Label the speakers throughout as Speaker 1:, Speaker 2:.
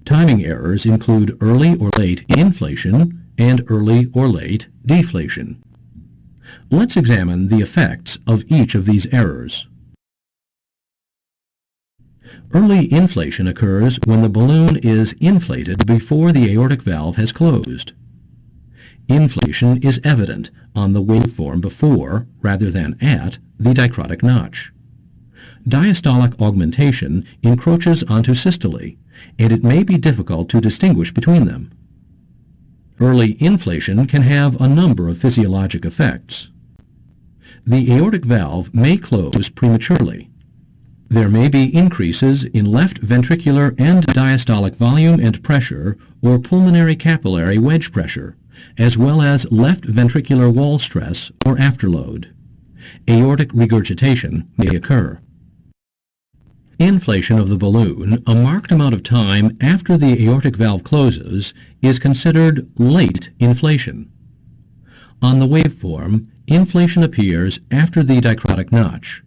Speaker 1: Timing errors include early or late inflation and early or late deflation. Let's examine the effects of each of these errors. Early inflation occurs when the balloon is inflated before the aortic valve has closed. Inflation is evident on the waveform before, rather than at, the dicrotic notch. Diastolic augmentation encroaches onto systole, and it may be difficult to distinguish between them. Early inflation can have a number of physiologic effects. The aortic valve may close prematurely. There may be increases in left ventricular and diastolic volume and pressure or pulmonary capillary wedge pressure, as well as left ventricular wall stress or afterload. Aortic regurgitation may occur. Inflation of the balloon a marked amount of time after the aortic valve closes is considered late inflation. On the waveform, inflation appears after the dicrotic notch.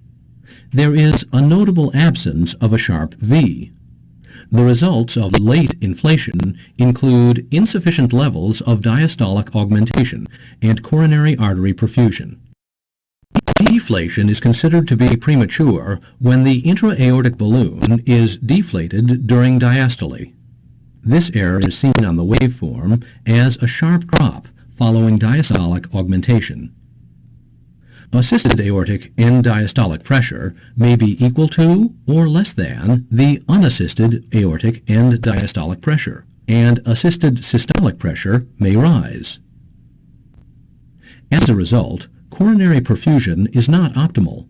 Speaker 1: There is a notable absence of a sharp V. The results of late inflation include insufficient levels of diastolic augmentation and coronary artery perfusion. Deflation is considered to be premature when the intra-aortic balloon is deflated during diastole. This error is seen on the waveform as a sharp drop following diastolic augmentation. Assisted aortic end diastolic pressure may be equal to or less than the unassisted aortic end diastolic pressure, and assisted systolic pressure may rise. As a result, coronary perfusion is not optimal,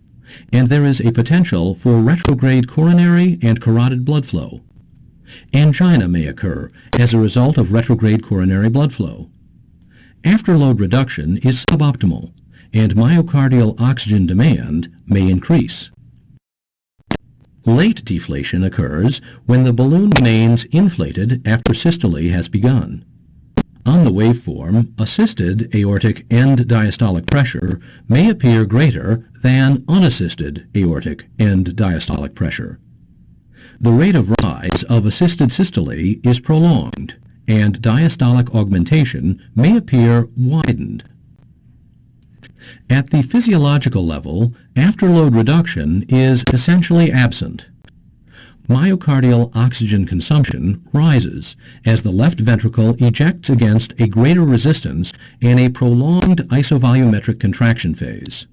Speaker 1: and there is a potential for retrograde coronary and carotid blood flow. Angina may occur as a result of retrograde coronary blood flow. Afterload reduction is suboptimal, and myocardial oxygen demand may increase. Late deflation occurs when the balloon remains inflated after systole has begun. On the waveform, assisted aortic end diastolic pressure may appear greater than unassisted aortic end diastolic pressure. The rate of rise of assisted systole is prolonged, and diastolic augmentation may appear widened. At the physiological level, afterload reduction is essentially absent. Myocardial oxygen consumption rises as the left ventricle ejects against a greater resistance in a prolonged isovolumetric contraction phase.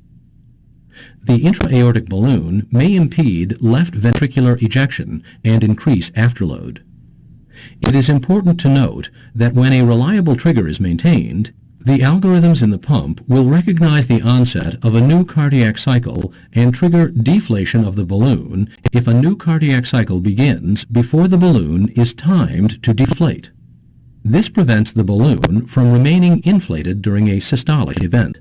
Speaker 1: The intra-aortic balloon may impede left ventricular ejection and increase afterload. It is important to note that when a reliable trigger is maintained, the algorithms in the pump will recognize the onset of a new cardiac cycle and trigger deflation of the balloon if a new cardiac cycle begins before the balloon is timed to deflate. This prevents the balloon from remaining inflated during a systolic event.